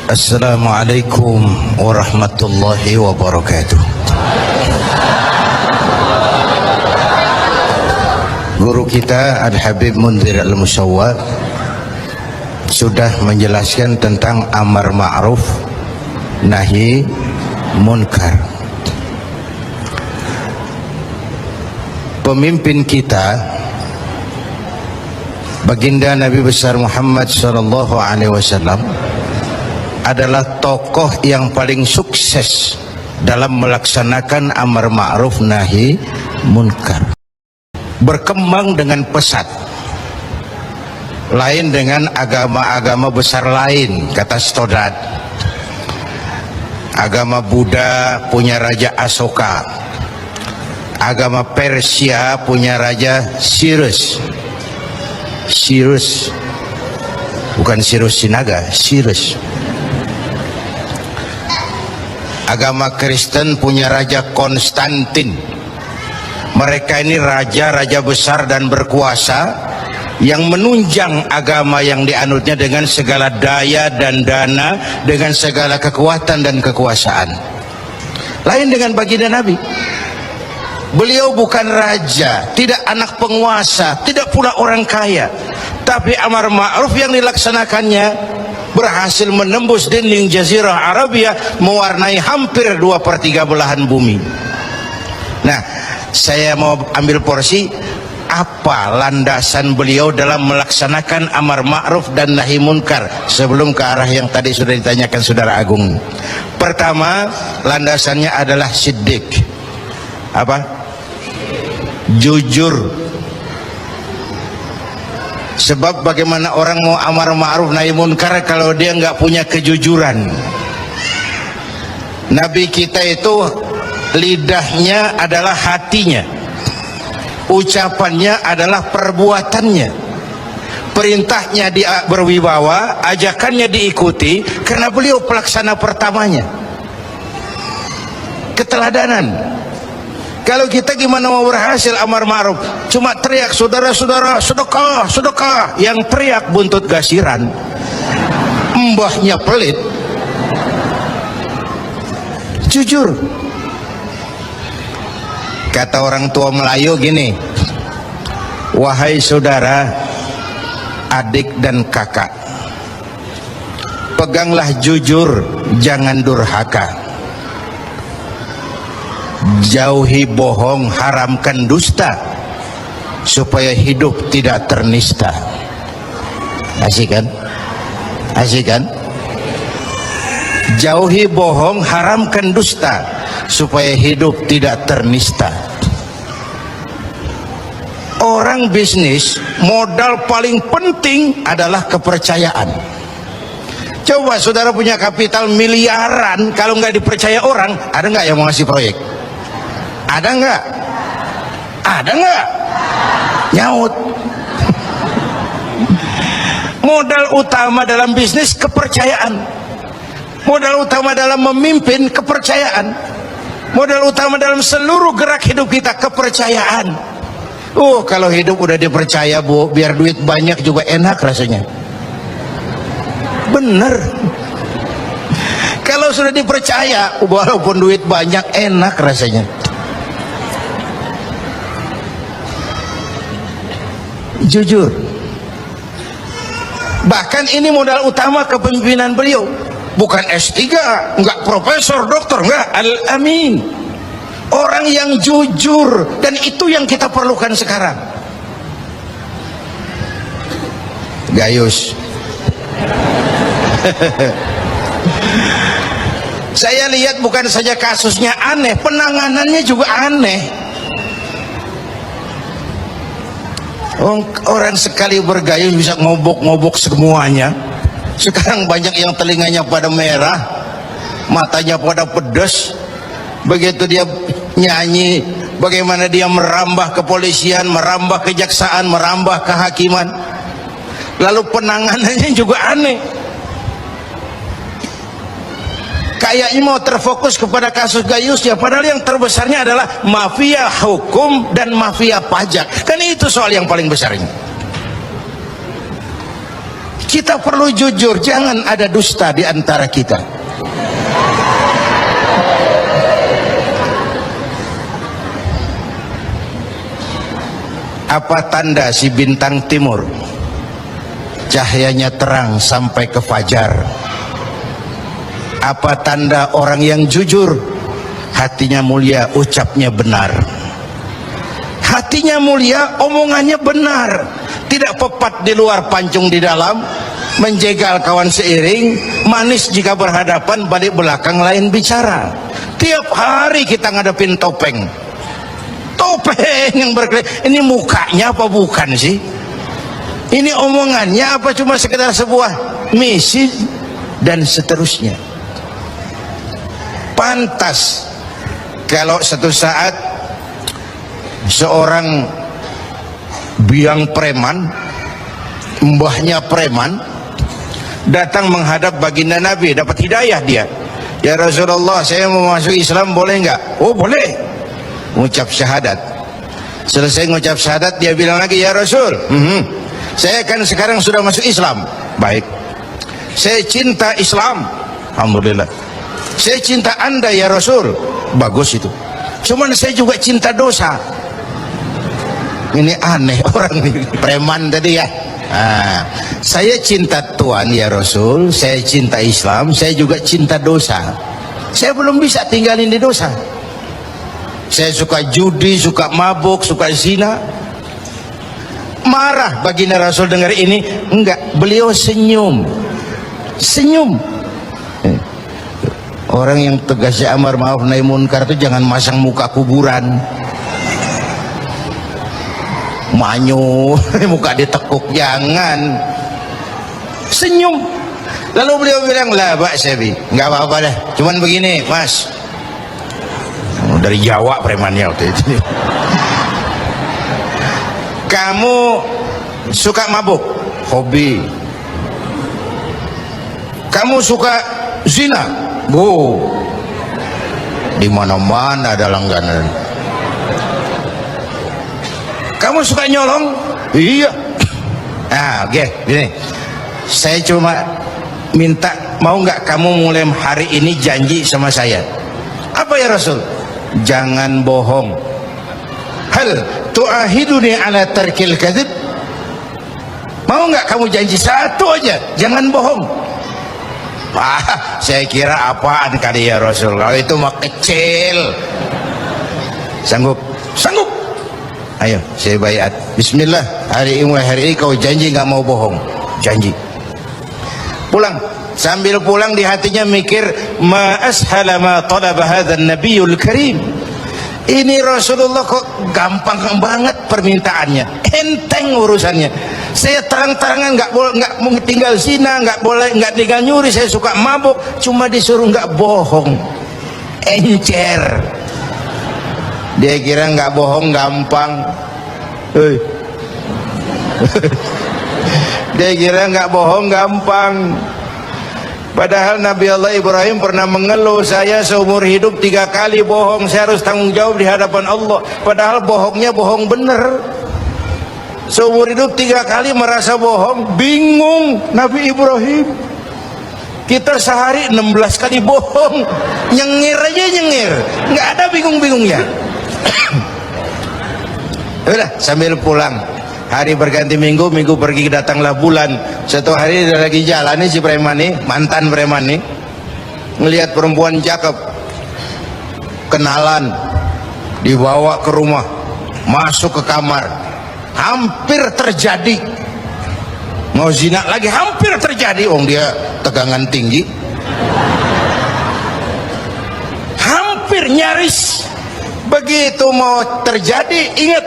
Assalamualaikum warahmatullahi wabarakatuh. Guru kita Al-Habib Munzir Al-Musawwar sudah menjelaskan tentang amar ma'ruf nahi munkar. Pemimpin kita baginda Nabi besar Muhammad sallallahu alaihi wasallam adalah tokoh yang paling sukses dalam melaksanakan amar ma'ruf nahi munkar. Berkembang dengan pesat, lain dengan agama-agama besar lain, kata Stoddard. Agama Buddha punya raja Asoka, agama Persia punya raja Cyrus, bukan Cyrus Sinaga, Cyrus. Agama Kristen punya raja Konstantin. Mereka ini raja-raja besar dan berkuasa yang menunjang agama yang dianutnya dengan segala daya dan dana, dengan segala kekuatan dan kekuasaan. Lain dengan baginda Nabi. Beliau bukan raja, tidak anak penguasa, tidak pula orang kaya, tapi amar ma'ruf yang dilaksanakannya berhasil menembus dinding Jazirah Arabia, mewarnai hampir 2/3 belahan bumi. Nah, saya mau ambil porsi apa landasan beliau dalam melaksanakan amar ma'ruf dan nahi munkar sebelum ke arah yang tadi sudah ditanyakan Saudara Agung. Pertama, landasannya adalah siddiq. Apa? Jujur. Sebab bagaimana orang mau amar ma'ruf nahi munkar kalau dia nggak punya kejujuran? Nabi kita itu lidahnya adalah hatinya, ucapannya adalah perbuatannya, perintahnya dia berwibawa, ajakannya diikuti karena beliau pelaksana pertamanya. Keteladanan. Kalau kita gimana mau berhasil amar ma'ruf? Cuma teriak, saudara-saudara, sedekah, sedekah. Yang teriak buntut gasiran, mbahnya pelit. Jujur. Kata orang tua Melayu gini, wahai saudara, adik dan kakak, peganglah jujur, jangan durhaka. Jauhi bohong, haramkan dusta, supaya hidup tidak ternista. Asik kan? Asik kan? Jauhi bohong, haramkan dusta, supaya hidup tidak ternista. Orang bisnis, modal paling penting adalah kepercayaan. Coba saudara punya kapital miliaran, kalau nggak dipercaya orang, ada nggak yang mau ngasih proyek? Ada nggak? Ada nggak? Nyaut. Modal utama dalam bisnis kepercayaan. Modal utama dalam memimpin kepercayaan. Modal utama dalam seluruh gerak hidup kita kepercayaan. Kalau hidup udah dipercaya, Bu, biar duit banyak juga enak rasanya. Bener. Kalau sudah dipercaya, walaupun duit banyak enak rasanya. Jujur. Bahkan ini modal utama kepemimpinan beliau. Bukan S3, enggak profesor, doktor, enggak, Al-Amin. Orang yang jujur, dan itu yang kita perlukan sekarang. Gayus. Saya lihat bukan saja kasusnya aneh, penanganannya juga aneh. Orang sekali bergayus bisa ngobok-ngobok semuanya. Sekarang banyak yang telinganya pada merah, matanya pada pedas. Begitu dia nyanyi, bagaimana dia merambah kepolisian, merambah kejaksaan, merambah kehakiman. Lalu penanganannya juga aneh. Kayaknya mau terfokus kepada kasus gayusnya, padahal yang terbesarnya adalah mafia hukum dan mafia pajak. Kan itu soal yang paling besar ini. Kita perlu jujur, jangan ada dusta di antara kita. Apa tanda si bintang timur cahayanya terang sampai ke fajar? Apa tanda orang yang jujur? Hatinya mulia, ucapnya benar. Hatinya mulia, omongannya benar. Tidak pepat di luar, pancung di dalam. Menjegal kawan seiring, manis jika berhadapan, balik belakang lain bicara. Tiap hari kita ngadepin topeng. Topeng yang berkelip. Ini mukanya apa bukan sih? Ini omongannya apa cuma sekedar sebuah misi? Dan seterusnya. Pantas kalau satu saat seorang biang preman, mbahnya preman, datang menghadap baginda Nabi, dapat hidayah dia. Ya Rasulullah, saya mau masuk Islam, boleh enggak? Oh boleh. Mengucap syahadat. Selesai mengucap syahadat, dia bilang lagi, ya Rasul, saya kan sekarang sudah masuk Islam. Baik, saya cinta Islam, alhamdulillah. Saya cinta Anda ya Rasul, bagus itu. Cuman saya juga cinta dosa. Ini aneh orang ini, preman tadi ya. Saya cinta Tuhan ya Rasul, saya cinta Islam, saya juga cinta dosa. Saya belum bisa tinggalin di dosa. Saya suka judi, suka mabuk, suka zina. Marah baginda Rasul dengar ini? Enggak, beliau senyum. Senyum. Orang yang tegasnya amar ma'ruf nahi munkar itu jangan masang muka kuburan. Manyu, muka ditekuk, jangan. Senyum. Lalu beliau bilang, lah Pak Sebi, nggak apa-apa dah. Cuman begini, Mas. Dari Jawa premannya waktu itu. Kamu suka mabuk, hobi. Kamu suka zina, bu. Di mana-mana ada langganan. Kamu suka nyolong? Iya. Oke, gini. Saya cuma minta, mau nggak kamu mulai hari ini janji sama saya? Apa ya Rasul? Jangan bohong. Hal tu'ahiduni ala tarkil kadzib? Mau nggak kamu janji satu aja, jangan bohong? Saya kira apaan kali ya Rasul? Kalau itu mah kecil. Sanggup? Sanggup. Ayo, saya baiat. Bismillah, hari ini kau janji nggak mau bohong. Janji. Pulang. Sambil pulang di hatinya mikir, ma ashala ma talaba hadzal nabiyul karim. Ini Rasulullah kok gampang banget permintaannya, enteng urusannya. Saya terang-terangan nggak mau tinggal zina, nggak tinggal nyuri, saya suka mabuk, cuma disuruh nggak bohong. Encer. Dia kira nggak bohong gampang. Dia kira nggak bohong gampang. Padahal Nabi Allah Ibrahim pernah mengeluh, saya seumur hidup 3 kali bohong, saya harus tanggung jawab di hadapan Allah. Padahal bohongnya bohong bener. Seumur hidup 3 kali merasa bohong, bingung Nabi Ibrahim. Kita sehari 16 kali bohong, nyengir aja nyengir, nggak ada bingung-bingungnya. Udah, sambil pulang, hari berganti minggu, minggu pergi, datanglah bulan. Satu hari dia lagi jalan nih si preman nih, mantan preman nih, ngelihat perempuan cakep, kenalan, dibawa ke rumah, masuk ke kamar, hampir terjadi. Mau zina lagi, hampir terjadi. Dia tegangan tinggi, hampir nyaris. Begitu mau terjadi, ingat,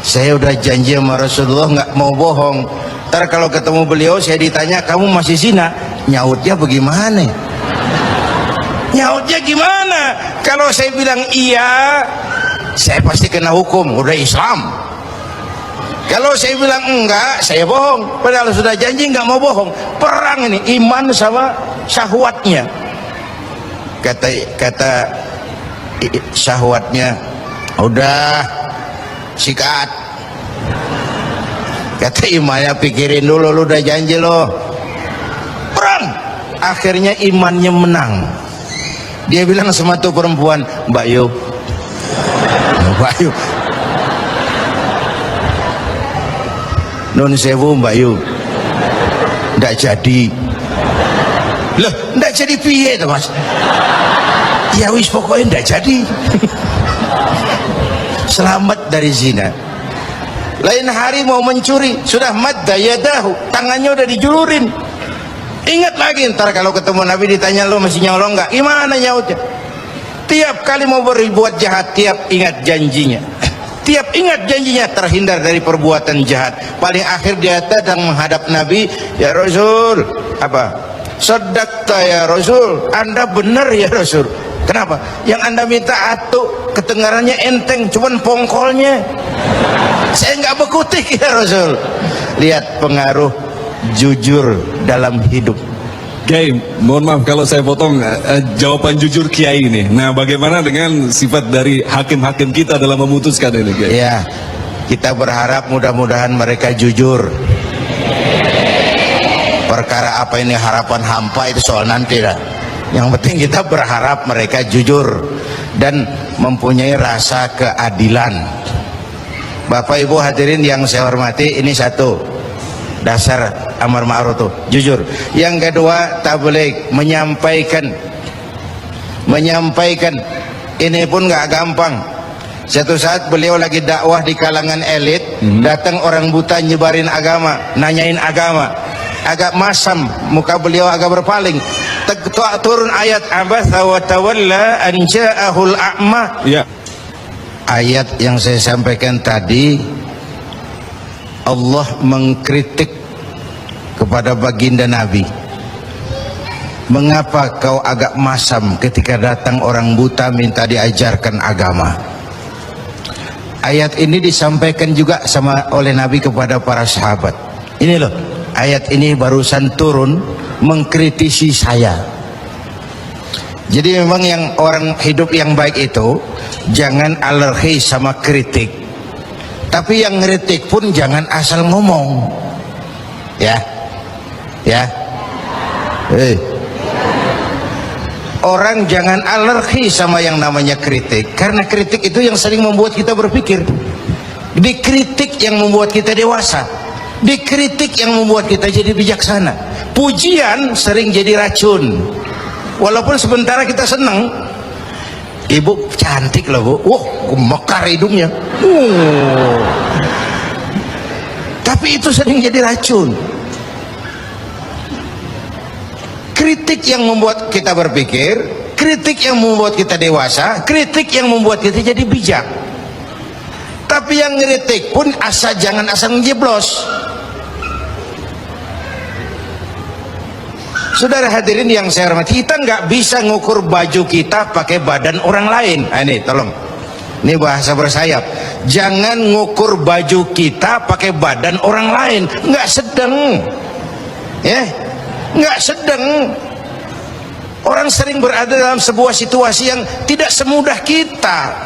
saya udah janji sama Rasulullah nggak mau bohong. Ntar kalau ketemu beliau saya ditanya, kamu masih zina? Nyautnya bagaimana? Nyautnya gimana? Kalau saya bilang iya, saya pasti kena hukum, udah Islam. Kalau saya bilang enggak, saya bohong. Padahal sudah janji nggak mau bohong. Perang ini, iman sama syahwatnya. Kata syahwatnya, udah sikat. Kata imamnya, pikirin dulu, lu udah janji lo. Perang. Akhirnya imannya menang. Dia bilang sama tuh perempuan, Mbak Yu, Mbak Yu, nun sewu Mbak Yu, ndak jadi. Loh, ndak jadi piye tuh Mas? Ya wis pokoknya ndak jadi. Selamat dari zina. Lain hari mau mencuri, sudah madda yadahu, tangannya udah dijulurin. Ingat lagi, ntar kalau ketemu Nabi ditanya, lo masih nyolong nggak? Gimana nyautnya? Tiap kali mau berbuat jahat, tiap ingat janjinya. Tiap ingat janjinya, terhindar dari perbuatan jahat. Paling akhir dia datang menghadap Nabi, ya Rasul, apa? Sadaqta ya Rasul, Anda benar ya Rasul. Kenapa? Yang Anda minta atuk, kedengarannya enteng, cuman pongkolnya. Saya nggak bekutik ya Rasul. Lihat pengaruh jujur dalam hidup. Kiai, mohon maaf kalau saya potong jawaban jujur Kiai ini. Nah, bagaimana dengan sifat dari hakim-hakim kita dalam memutuskan ini, Kiai? Ya, kita berharap mudah-mudahan mereka jujur. Perkara apa ini harapan hampa itu soal nanti lah. Yang penting kita berharap mereka jujur dan mempunyai rasa keadilan. Bapak Ibu hadirin yang saya hormati, ini satu dasar amar ma'ruf tuh, jujur. Yang kedua, tabligh, menyampaikan ini pun nggak gampang. Satu saat beliau lagi dakwah di kalangan elit, datang orang buta nyebarin agama, nanyain agama, agak masam, muka beliau agak berpaling. Turun ayat abasa wa tawalla an ja'ahul a'ma. Ya. Ayat yang saya sampaikan tadi, Allah mengkritik kepada baginda Nabi. Mengapa kau agak masam ketika datang orang buta minta diajarkan agama? Ayat ini disampaikan juga oleh Nabi kepada para sahabat. Ini loh, ayat ini barusan turun mengkritisi saya. Jadi memang yang orang hidup yang baik itu jangan alergi sama kritik. Tapi yang ngeritik pun jangan asal ngomong. Ya. Orang jangan alergi sama yang namanya kritik, karena kritik itu yang sering membuat kita berpikir. Dikritik yang membuat kita dewasa. Dikritik yang membuat kita jadi bijaksana. Pujian sering jadi racun. Walaupun sementara kita senang, ibu cantik loh bu, wah mekar hidungnya, tapi itu sering jadi racun. Kritik yang membuat kita berpikir, kritik yang membuat kita dewasa, kritik yang membuat kita jadi bijak. Tapi yang ngeritik pun jangan asal ngejeblos. Saudara hadirin yang saya hormati, kita nggak bisa ngukur baju kita pakai badan orang lain. Ini tolong, ini bahasa bersayap. Jangan ngukur baju kita pakai badan orang lain. Nggak sedang, ya, nggak sedang. Orang sering berada dalam sebuah situasi yang tidak semudah kita.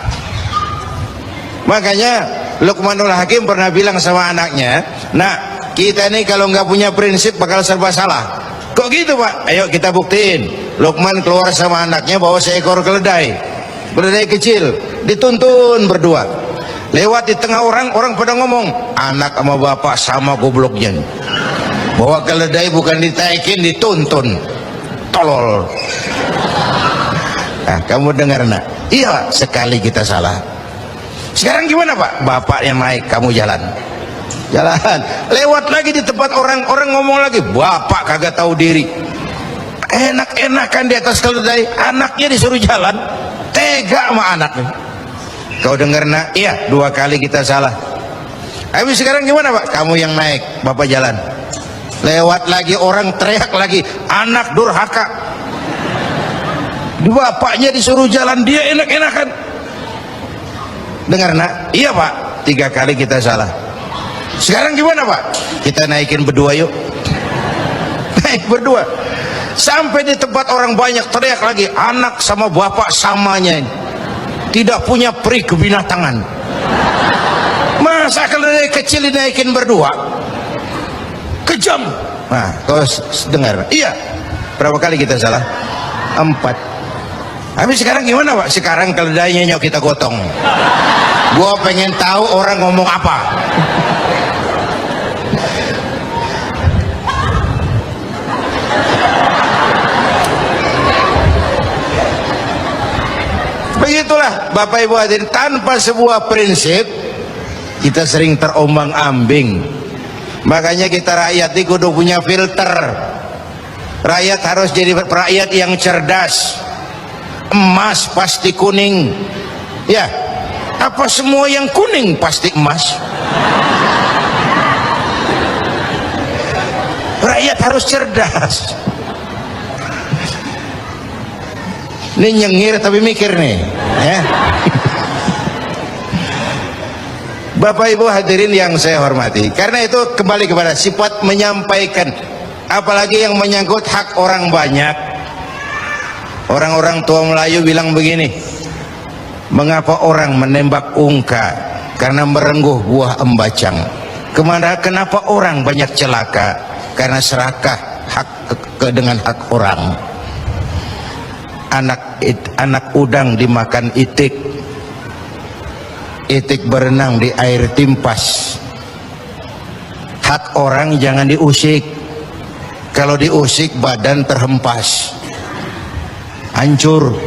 Makanya Luqmanul Hakim pernah bilang sama anaknya, "Nak, kita ini kalau nggak punya prinsip bakal serba salah." Kok gitu Pak? Ayo kita buktiin. Luqman keluar sama anaknya bawa seekor keledai kecil, dituntun berdua. Lewat di tengah orang pada ngomong, anak sama bapak sama gobloknya. Bawa keledai bukan ditaikin, dituntun. Tolol. Nah, kamu dengar nak? Iya, sekali kita salah. Sekarang gimana Pak? Bapak yang naik, kamu jalan. Lewat lagi di tempat orang ngomong lagi, bapak kagak tahu diri, enak-enakan di atas keledai, anaknya disuruh jalan, tega sama anaknya. Kau dengar nak? Iya, 2 kali kita salah. Habis sekarang gimana Pak? Kamu yang naik, bapak jalan. Lewat lagi orang teriak lagi, anak durhaka, bapaknya disuruh jalan, dia enak-enakan. Dengar nak? Iya Pak, 3 kali kita salah. Sekarang gimana Pak? Kita naikin berdua yuk. Naik berdua. Sampai di tempat orang banyak teriak lagi, anak sama bapak samanya ini. Tidak punya peri kebinatangan. Masa keledai kecil dinaikin berdua? jam. Nah, kau dengar? Iya. Berapa kali kita salah? 4. Tapi sekarang gimana Pak? Sekarang keledainya nyok kita gotong. Gua pengen tahu orang ngomong apa. Begitulah Bapak Ibu hadirin, tanpa sebuah prinsip kita sering terombang-ambing. Makanya kita rakyat ini kudu punya filter. Rakyat harus jadi rakyat yang cerdas. Emas pasti kuning. Ya, apa semua yang kuning pasti emas? Rakyat harus cerdas. Ini nyengir tapi mikir nih, ya. Bapak Ibu hadirin yang saya hormati, karena itu kembali kepada sifat menyampaikan, apalagi yang menyangkut hak orang banyak. Orang-orang tua Melayu bilang begini, mengapa orang menembak ungka? Karena merengguh buah embacang. Kenapa orang banyak celaka? Karena serakah dengan hak orang. Anak udang dimakan itik, itik berenang di air timpas. Hak orang jangan diusik. Kalau diusik badan terhempas, hancur.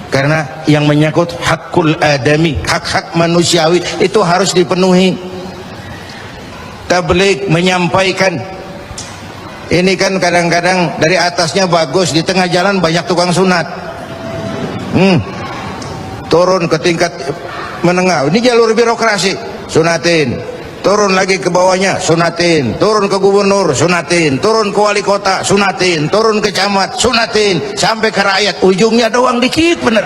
Karena yang menyangkut hakul adami, hak-hak manusiawi itu harus dipenuhi. Tabligh menyampaikan. Ini kan kadang-kadang dari atasnya bagus, di tengah jalan banyak tukang sunat. Turun ke tingkat menengah, ini jalur birokrasi, sunatin. Turun lagi ke bawahnya, sunatin. Turun ke gubernur, sunatin. Turun ke wali kota, sunatin. Turun ke camat, sunatin. Sampai ke rakyat, ujungnya doang dikit bener.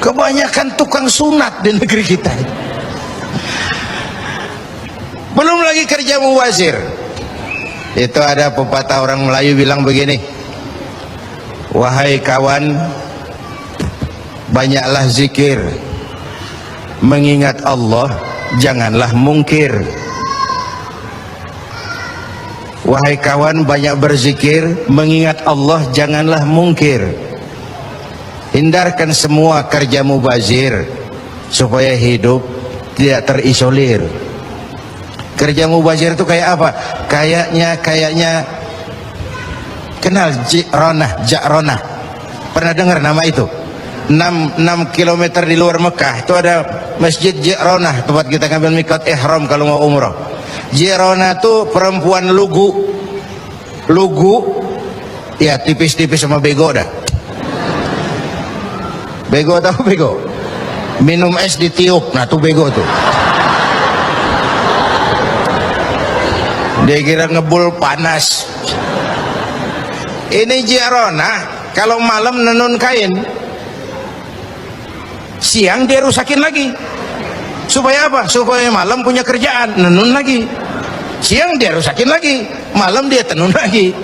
Kebanyakan tukang sunat di negeri kita. Belum lagi kerja mubazir. Itu ada pepatah orang Melayu bilang begini, wahai kawan, banyaklah zikir, mengingat Allah janganlah mungkir. Wahai kawan, banyak berzikir, mengingat Allah janganlah mungkir. Hindarkan semua kerja mubazir supaya hidup tidak terisolir. Kerja mubazir itu kayak apa? Kayaknya kenal Ja'ronah. Pernah dengar nama itu? 6 km di luar Mekah itu ada Masjid Ja'ronah, tempat kita ngambil miqat ihram kalau mau umrah. Ja'ronah itu perempuan lugu ya, tipis-tipis sama bego dah. Bego tahu bego? Minum es ditiup, nah tuh bego tuh. Dia kira ngebul panas. Ini Ja'ronah kalau malam nenun kain, siang dia rusakin lagi. Supaya apa? Supaya malam punya kerjaan, nenun lagi. Siang dia rusakin lagi, malam dia tenun lagi.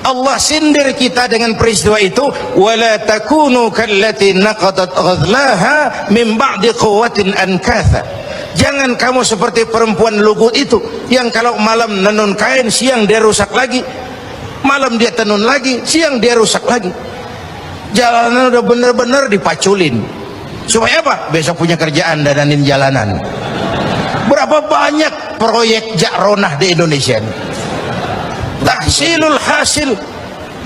Allah sindir kita dengan peristiwa itu, wala takunu kallati naqadat ghadlaha min ba'di quwwatin ankatha. Jangan kamu seperti perempuan lugu itu yang kalau malam nenun kain, siang dia rusak lagi. Malam dia tenun lagi, siang dia rusak lagi. Jalanan udah bener-bener dipaculin. Supaya apa? Besok punya kerjaan dananin jalanan. Berapa banyak proyek Ja'ronah di Indonesia? Tahsilul hasil,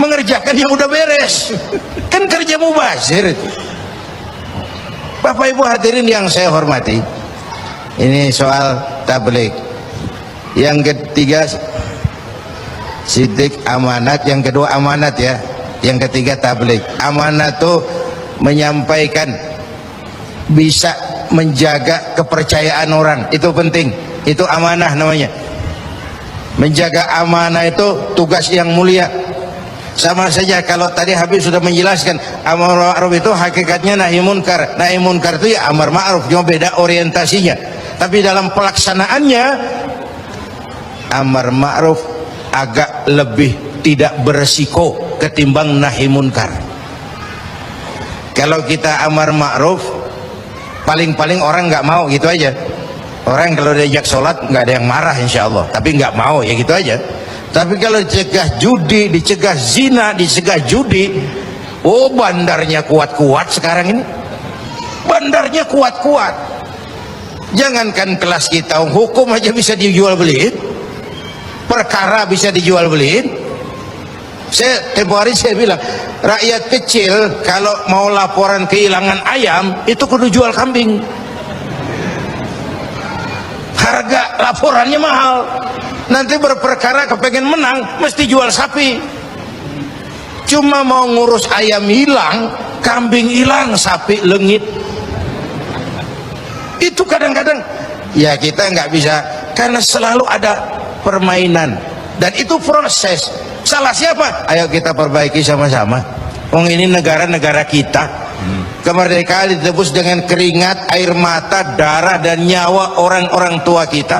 mengerjakan yang udah beres. Kan kerja mubazir. Bapak Ibu hadirin yang saya hormati, ini soal tabligh. Yang ketiga sidik amanat, yang kedua amanat ya, yang ketiga tabligh. Amanat tuh menyampaikan, bisa menjaga kepercayaan orang, itu penting, itu amanah namanya. Menjaga amanah itu tugas yang mulia. Sama saja kalau tadi Habib sudah menjelaskan, amar ma'ruf itu hakikatnya nahi munkar. Nahi munkar itu ya amar ma'ruf, cuma beda orientasinya. Tapi dalam pelaksanaannya amar ma'ruf agak lebih tidak beresiko ketimbang nahi munkar. Kalau kita amar ma'ruf, paling-paling orang nggak mau gitu aja. Orang kalau diajak sholat nggak ada yang marah insya Allah, tapi nggak mau ya gitu aja. Tapi kalau dicegah judi, dicegah zina, dicegah judi, oh bandarnya kuat-kuat sekarang ini. Bandarnya kuat-kuat. Jangankan kelas kita, hukum aja bisa dijual beliin, perkara bisa dijual beliin. Saya tempo hari saya bilang, rakyat kecil kalau mau laporan kehilangan ayam itu kudu jual kambing. Harga laporannya mahal. Nanti berperkara kepengen menang mesti jual sapi. Cuma mau ngurus ayam hilang, kambing hilang, sapi lengit. Itu kadang-kadang ya kita nggak bisa, karena selalu ada permainan dan itu proses. Salah siapa? Ayo kita perbaiki sama-sama. Ini negara-negara kita. Kemerdekaan ditebus dengan keringat, air mata, darah dan nyawa orang-orang tua kita.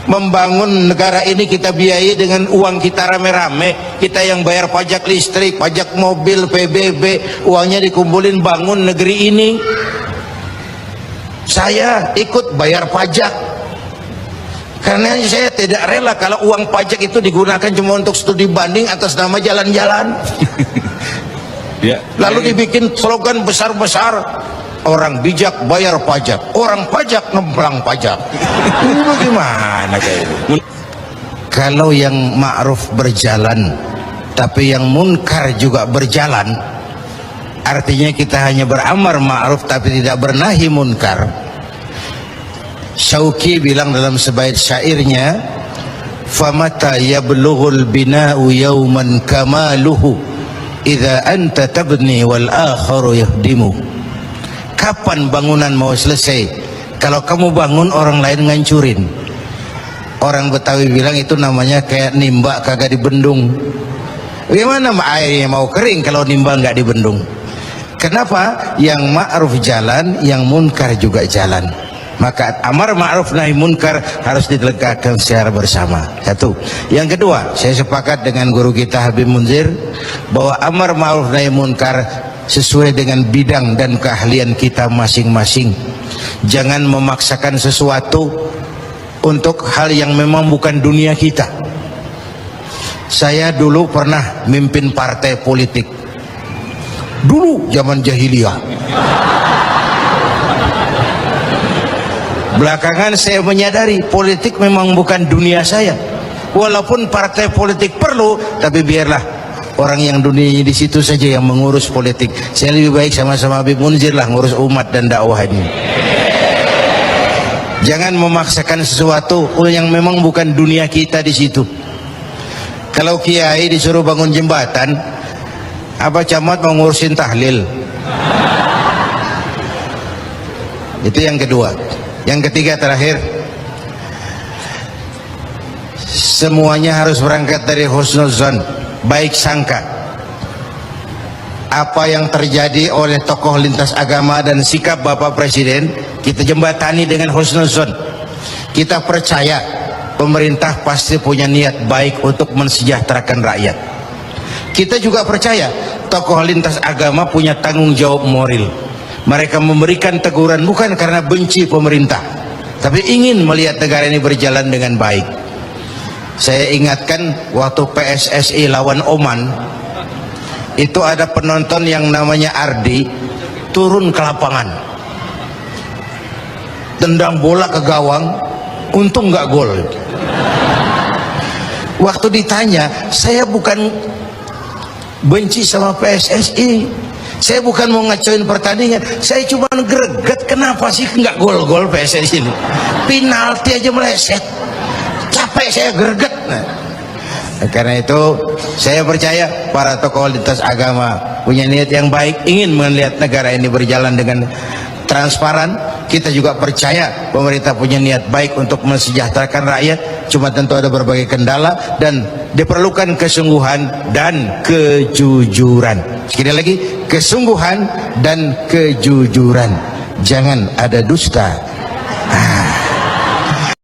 Membangun negara ini kita biayai dengan uang kita rame-rame. Kita yang bayar pajak listrik, pajak mobil, PBB, uangnya dikumpulin bangun negeri ini. Saya ikut bayar pajak karena saya tidak rela kalau uang pajak itu digunakan cuma untuk studi banding atas nama jalan-jalan. Ya. Lalu dibikin slogan besar-besar, orang bijak bayar pajak, orang pajak ngemplang pajak. Ini bagaimana kayak itu? Kalau yang ma'ruf berjalan tapi yang munkar juga berjalan, artinya kita hanya beramar ma'ruf tapi tidak bernahi munkar. Syauqi bilang dalam sebaik syairnya, famata yablughul bina'u yawman kamaluhu idza anta tabni wal akharu yahdimu. Kapan bangunan mau selesai? Kalau kamu bangun orang lain ngancurin. Orang Betawi bilang itu namanya kayak nimba kagak dibendung. Bagaimana airnya mau kering kalau nimba nggak dibendung? Kenapa? Yang ma'ruf jalan, yang munkar juga jalan. Maka amar ma'ruf nahi munkar harus ditegakkan secara bersama. Satu. Yang kedua, saya sepakat dengan guru kita Habib Munzir bahwa amar ma'ruf nahi munkar sesuai dengan bidang dan keahlian kita masing-masing. Jangan memaksakan sesuatu untuk hal yang memang bukan dunia kita. Saya dulu pernah mimpin partai politik. Dulu zaman jahiliyah. Belakangan saya menyadari politik memang bukan dunia saya. Walaupun partai politik perlu, tapi biarlah orang yang dunianya di situ saja yang mengurus politik. Saya lebih baik sama-sama Habib Munzir lah ngurus umat dan dakwah ini. Jangan memaksakan sesuatu yang memang bukan dunia kita di situ. Kalau kiai disuruh bangun jembatan, apa camat mau ngurusin tahlil? Itu yang kedua. Yang ketiga terakhir, semuanya harus berangkat dari husnuzon, baik sangka. Apa yang terjadi oleh tokoh lintas agama dan sikap Bapak Presiden, kita jembatani dengan husnuzon. Kita percaya pemerintah pasti punya niat baik untuk mensejahterakan rakyat. Kita juga percaya tokoh lintas agama punya tanggung jawab moral. Mereka memberikan teguran bukan karena benci pemerintah, tapi ingin melihat negara ini berjalan dengan baik. Saya ingatkan waktu PSSI lawan Oman, itu ada penonton yang namanya Ardi turun ke lapangan, tendang bola ke gawang, untung nggak gol. Waktu ditanya, saya bukan benci sama PSSI, saya bukan mau ngacoin pertandingan, saya cuma greget kenapa sih nggak gol-gol PSSI ini, penalti aja meleset, capek saya greget. Nah, karena itu saya percaya para tokoh lintas agama punya niat yang baik, ingin melihat negara ini berjalan dengan transparan. Kita juga percaya pemerintah punya niat baik untuk mensejahterakan rakyat, cuma tentu ada berbagai kendala dan diperlukan kesungguhan dan kejujuran. Sekali lagi, kesungguhan dan kejujuran. Jangan ada dusta